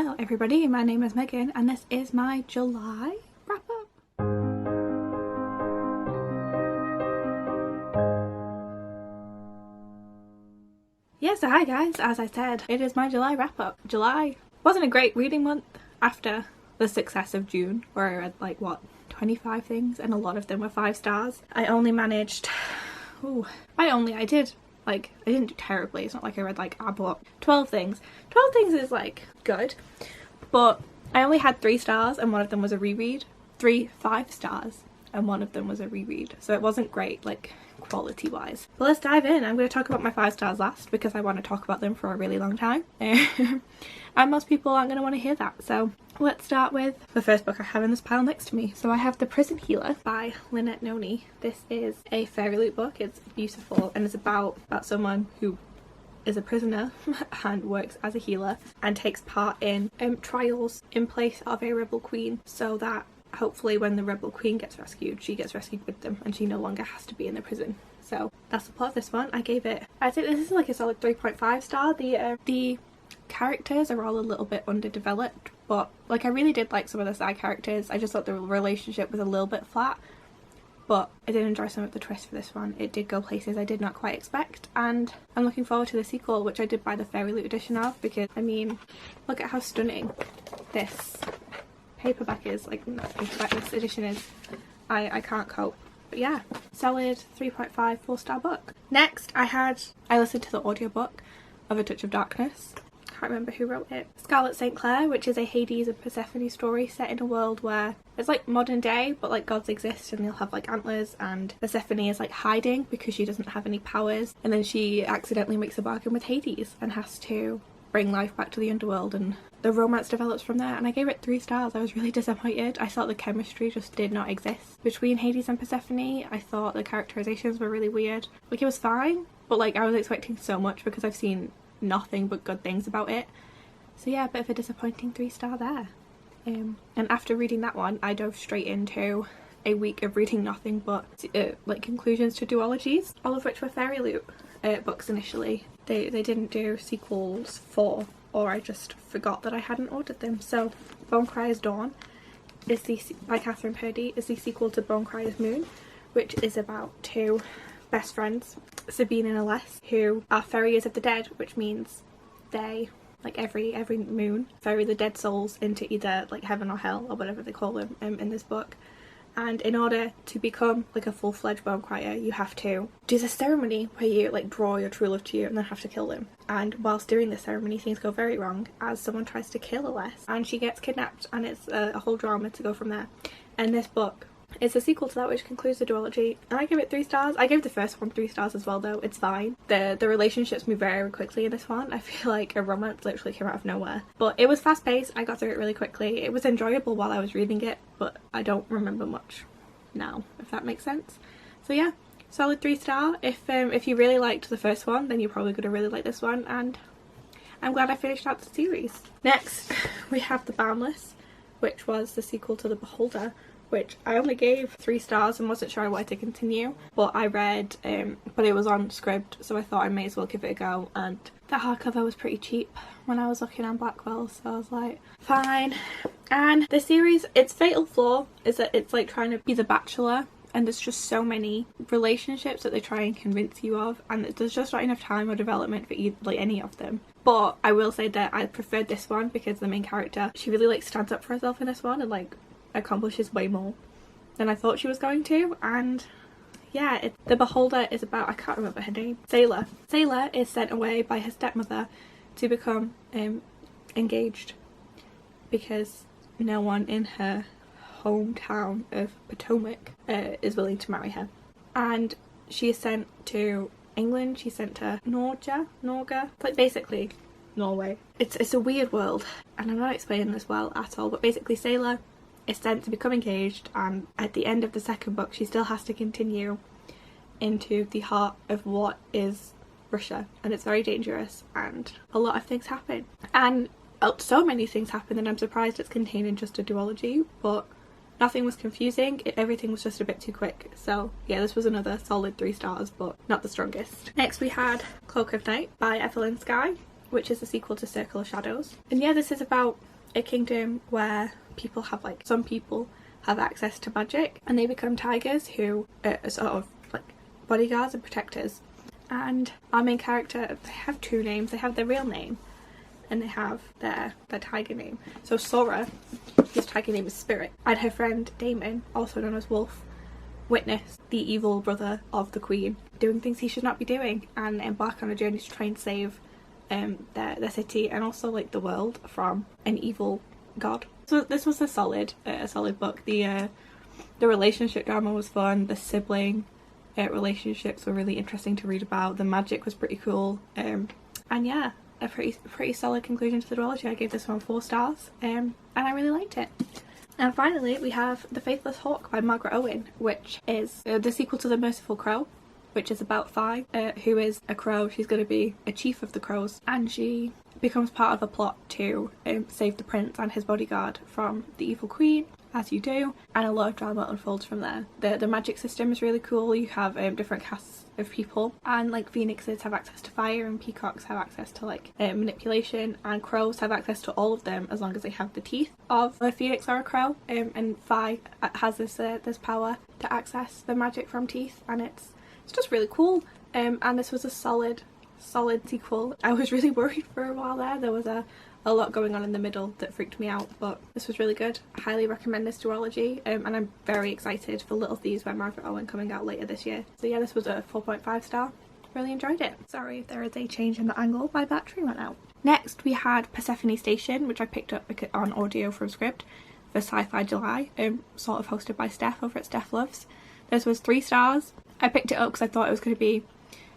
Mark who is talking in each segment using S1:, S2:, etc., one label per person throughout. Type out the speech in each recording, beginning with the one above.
S1: Hello everybody, my name is Megan and this is my July wrap up. Yeah, so hi guys, as I said, it is my July wrap up. July wasn't a great reading month after the success of June, where I read like what, 25 things and a lot of them were 5 stars. I only managed, I didn't do terribly. It's not like I read like, I bought 12 things. 12 things is like good, but I only had 3 stars and one of them was a reread. 3 5 stars and one of them was a reread. So it wasn't great like quality wise. But let's dive in. I'm going to talk about my 5 stars last because I want to talk about them for a really long time. And most people aren't going to want to hear that. So let's start with the first book I have in this pile next to me. So I have The Prison Healer by Lynette Noni. This is a fairy loot book. It's beautiful and it's about someone who is a prisoner and works as a healer and takes part in trials in place of a rebel queen, so that hopefully when the rebel queen gets rescued, she gets rescued with them and she no longer has to be in the prison. So that's the plot of this one. I think this is like a solid 3.5 star. The characters are all a little bit underdeveloped, but like I really did like some of the side characters. I just thought the relationship was a little bit flat, but I did enjoy some of the twists for this one. It did go places I did not quite expect, and I'm looking forward to the sequel, which I did buy the fairy loot edition of, because I mean, look at how stunning this paperback is. Like, not paperback, this edition is. I can't cope. But yeah, solid 3.5 4-star book. Next I listened to the audiobook of A Touch of Darkness. Can't remember who wrote it. Scarlet St. Clair, which is a Hades and Persephone story set in a world where it's like modern day, but like gods exist and they'll have like antlers, and Persephone is like hiding because she doesn't have any powers, and then she accidentally makes a bargain with Hades and has to bring life back to the underworld, and the romance develops from there. And I gave it 3 stars. I was really disappointed. I thought the chemistry just did not exist between Hades and Persephone. I thought the characterizations were really weird. Like, it was fine, but like I was expecting so much because I've seen nothing but good things about it. So yeah, a bit of a disappointing 3 star there. And after reading that one, I dove straight into a week of reading nothing but like conclusions to duologies, all of which were fairy loot books initially. They didn't do sequels for, or I just forgot that I hadn't ordered them. So Bone Crier's Dawn by Catherine Purdy is the sequel to Bone Crier's Moon, which is about 2 best friends, Sabine and Aless, who are ferriers of the dead, which means they, like every moon, ferry the dead souls into either like heaven or hell or whatever they call them in this book. And in order to become like a full-fledged bone crier, you have to do this ceremony where you like draw your true love to you and then have to kill them. And whilst doing this ceremony, things go very wrong as someone tries to kill Aless and she gets kidnapped, and it's a whole drama to go from there. And this book is a sequel to that, which concludes the duology, and I give it 3 stars. I gave the first one 3 stars as well, though. It's fine. The relationships move very quickly in this one. I feel like a romance literally came out of nowhere, but it was fast paced. I got through it really quickly. It was enjoyable while I was reading it, but I don't remember much now, if that makes sense. So yeah, solid 3 star. If you really liked the first one, then you're probably going to really like this one, and I'm glad I finished out the series. Next we have The Boundless, which was the sequel to The Beholder, which I only gave 3 stars and wasn't sure I wanted to continue, but I read, but it was on Scribd, so I thought I may as well give it a go, and the hardcover was pretty cheap when I was looking on Blackwell, so I was like, fine. And the series, its fatal flaw is that it's like trying to be The Bachelor, and there's just so many relationships that they try and convince you of, and there's just not enough time or development for any of them. But I will say that I preferred this one because the main character, she really like stands up for herself in this one and like accomplishes way more than I thought she was going to. And yeah, The Beholder is about, I can't remember her name, Sailor. Sailor is sent away by her stepmother to become engaged because no one in her hometown of Potomac is willing to marry her. And she is sent to England. She's sent to Norge, like basically Norway. It's a weird world, and I'm not explaining this well at all, but basically Sailor is sent to become engaged, and at the end of the second book she still has to continue into the heart of what is Russia, and it's very dangerous and a lot of things happen, and so many things happen that I'm surprised it's contained in just a duology, but nothing was confusing, everything was just a bit too quick. So yeah, this was another solid 3 stars, but not the strongest. Next we had Cloak of Night by Evelyn Skye, which is a sequel to Circle of Shadows. And yeah, this is about a kingdom where people have like, some people have access to magic and they become tigers who are sort of like bodyguards and protectors. And our main character, they have two names. They have their real name and they have their tiger name. So Sora, his tiger name is Spirit, and her friend Damon, also known as Wolf, witness the evil brother of the Queen doing things he should not be doing and embark on a journey to try and save their city and also like the world from an evil god. So this was a solid book. The relationship drama was fun. The sibling relationships were really interesting to read about. The magic was pretty cool. And yeah, a pretty solid conclusion to the duology. I gave this one 4 stars, and I really liked it. And finally, we have The Faithless Hawk by Margaret Owen, which is the sequel to The Merciful Crow, which is about Fi, who is a crow. She's going to be a chief of the crows, and she becomes part of a plot to save the prince and his bodyguard from the evil queen, as you do, and a lot of drama unfolds from there. The magic system is really cool. You have different casts of people, and like phoenixes have access to fire, and peacocks have access to like manipulation, and crows have access to all of them as long as they have the teeth of a phoenix or a crow. And Fi has this power to access the magic from teeth, and it's just really cool. And this was a solid sequel. I was really worried for a while there. There was a lot going on in the middle that freaked me out, but this was really good. I highly recommend this duology, and I'm very excited for Little Thieves by Margaret Owen coming out later this year. So yeah, this was a 4.5 star. Really enjoyed it. Sorry if there is a change in the angle, my battery went out. Next we had Persephone Station, which I picked up on audio from Script for Sci-Fi July, sort of hosted by Steph over at Steph Loves. This was 3 stars. I picked it up because I thought it was going to be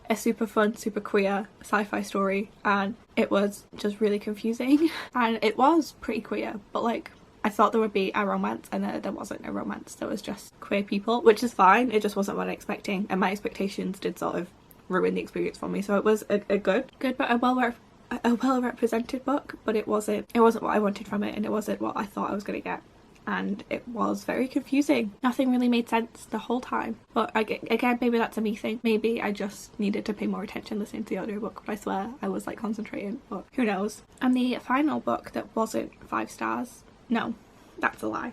S1: a super fun, super queer sci-fi story, and it was just really confusing. And it was pretty queer, but like I thought there would be a romance, and there wasn't a romance. There was just queer people, which is fine. It just wasn't what I was expecting, and my expectations did sort of ruin the experience for me. So it was a good but a well represented book, but it wasn't what I wanted from it, and it wasn't what I thought I was going to get. And it was very confusing. Nothing really made sense the whole time. But again, maybe that's a me thing. Maybe I just needed to pay more attention listening to the audiobook, but I swear I was like concentrating, but who knows. And the final book that wasn't 5 stars, no, that's a lie.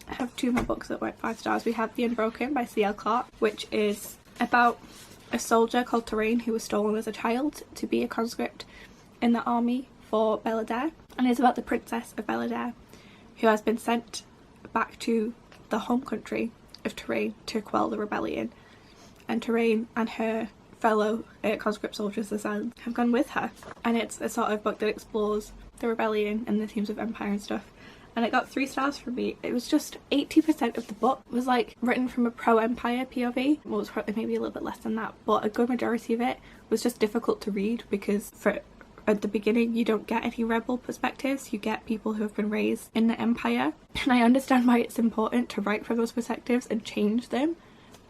S1: I have 2 more books that weren't 5 stars. We have The Unbroken by C.L. Clarke, which is about a soldier called Terrain who was stolen as a child to be a conscript in the army for Belladere, and it's about the princess of Belladere, who has been sent back to the home country of Terrain to quell the rebellion. And Terrain and her fellow conscript soldiers, the Sons, have gone with her. And it's a sort of book that explores the rebellion and the themes of empire and stuff. And it got 3 stars from me. It was just 80% of the book was like written from a pro-empire POV. Well, it was probably maybe a little bit less than that, but a good majority of it was just difficult to read because at the beginning you don't get any rebel perspectives. You get people who have been raised in the empire, and I understand why it's important to write from those perspectives and change them,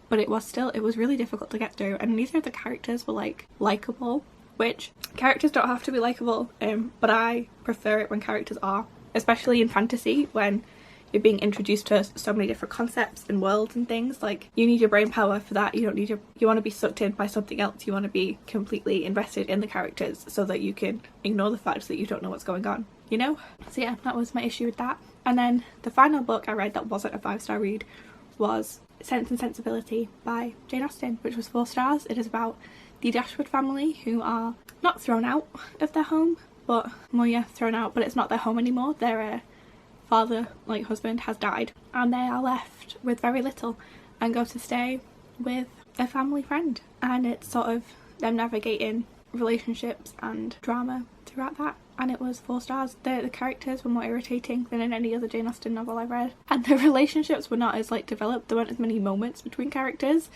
S1: but it was really difficult to get through, and neither of the characters were like likable, which characters don't have to be likable, but I prefer it when characters are, especially in fantasy when you're being introduced to so many different concepts and worlds and things. Like, you need your brain power for that. You don't need you want to be sucked in by something else. You want to be completely invested in the characters so that you can ignore the fact that you don't know what's going on, you know? So yeah, that was my issue with that. And then the final book I read that wasn't a 5-star read was Sense and Sensibility by Jane Austen, which was 4 stars. It is about the Dashwood family who are not thrown out of their home, but thrown out, but it's not their home anymore. Their father, like husband, has died, and they are left with very little and go to stay with a family friend, and it's sort of them navigating relationships and drama throughout that. And it was 4 stars. The characters were more irritating than in any other Jane Austen novel I've read, and the relationships were not as like developed. There weren't as many moments between characters.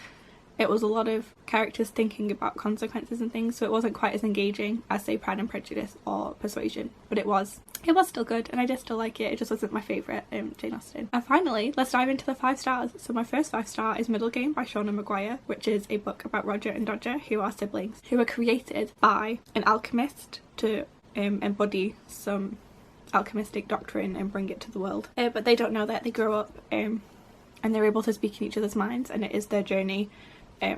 S1: It was a lot of characters thinking about consequences and things, so it wasn't quite as engaging as, say, Pride and Prejudice or Persuasion, but it was still good, and I did still like it. It just wasn't my favourite Jane Austen. And finally, let's dive into the 5 stars. So my first 5 star is Middle Game by Shauna Maguire, which is a book about Roger and Dodger, who are siblings, who were created by an alchemist to embody some alchemistic doctrine and bring it to the world. But they don't know that. They grow up and they're able to speak in each other's minds, and it is their journey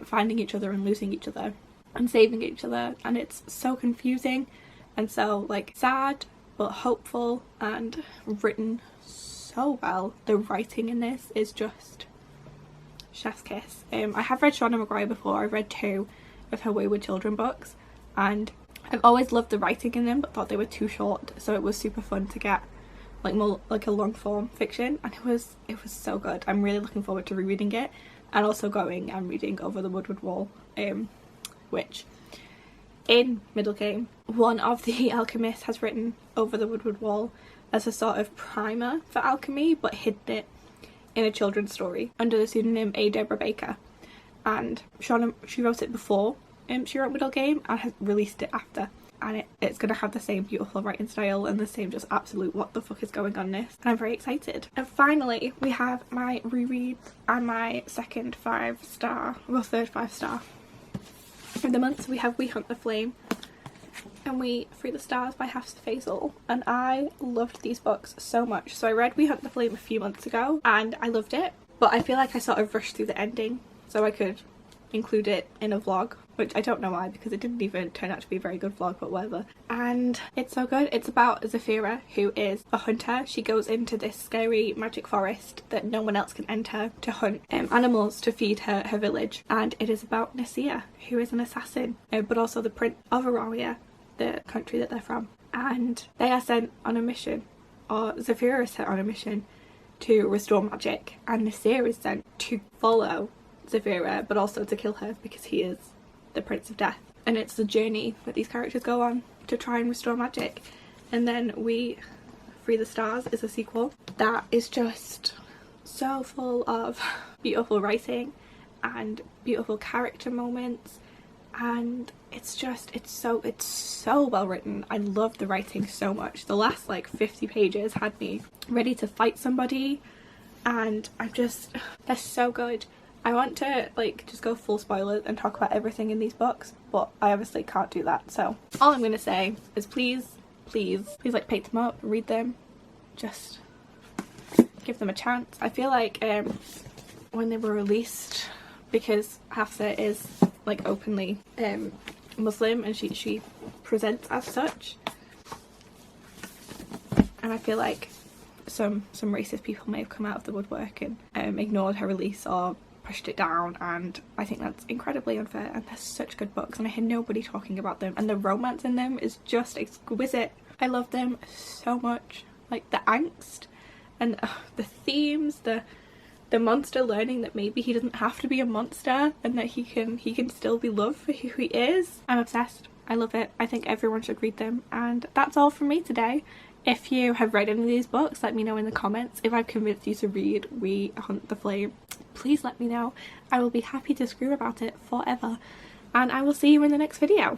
S1: finding each other and losing each other and saving each other, and it's so confusing and so like sad but hopeful and written so well. The writing in this is just chef's kiss. I have read Shauna Maguire before. I've read 2 of her Wayward Children books, and I've always loved the writing in them but thought they were too short, so it was super fun to get like more like a long form fiction, and it was so good. I'm really looking forward to rereading it, and also going and reading Over the Woodward Wall, which in Middle Game, one of the alchemists has written Over the Woodward Wall as a sort of primer for alchemy, but hidden it in a children's story under the pseudonym A. Deborah Baker. And Shauna, she wrote it before she wrote Middle Game and has released it after. And it's going to have the same beautiful writing style and the same just absolute what the fuck is going on this. And I'm very excited. And finally, we have my reread and my third 5-star of the month. So we have We Hunt the Flame and We Free the Stars by Hafsa Faisal, and I loved these books so much. So I read We Hunt the Flame a few months ago and I loved it, but I feel like I sort of rushed through the ending so I could include it in a vlog, which I don't know why because it didn't even turn out to be a very good vlog, but whatever. And it's so good. It's about Zafira, who is a hunter. She goes into this scary magic forest that no one else can enter to hunt animals to feed her village, and it is about Nasir, who is an assassin, but also the prince of Araria, the country that they're from, and they are sent on a mission, or Zafira is sent on a mission to restore magic, and Nasir is sent to follow Zafira but also to kill her because he is the Prince of Death. And it's the journey that these characters go on to try and restore magic. And then We Free the Stars is a sequel that is just so full of beautiful writing and beautiful character moments, and it's so well written. I love the writing so much. The last like 50 pages had me ready to fight somebody, and they're so good. I want to like just go full spoilers and talk about everything in these books, but I obviously can't do that. So all I'm going to say is please like pick them up, read them, just give them a chance. I feel like when they were released, because Hafsa is like openly Muslim and she presents as such, and I feel like some racist people may have come out of the woodwork and ignored her release or pushed it down, and I think that's incredibly unfair. And they're such good books and I hear nobody talking about them, and the romance in them is just exquisite. I love them so much. Like the angst and the themes, the monster learning that maybe he doesn't have to be a monster and that he can still be loved for who he is. I'm obsessed. I love it. I think everyone should read them. And that's all from me today. If you have read any of these books, let me know in the comments. If I've convinced you to read We Hunt the Flame, please let me know. I will be happy to scream about it forever. And I will see you in the next video.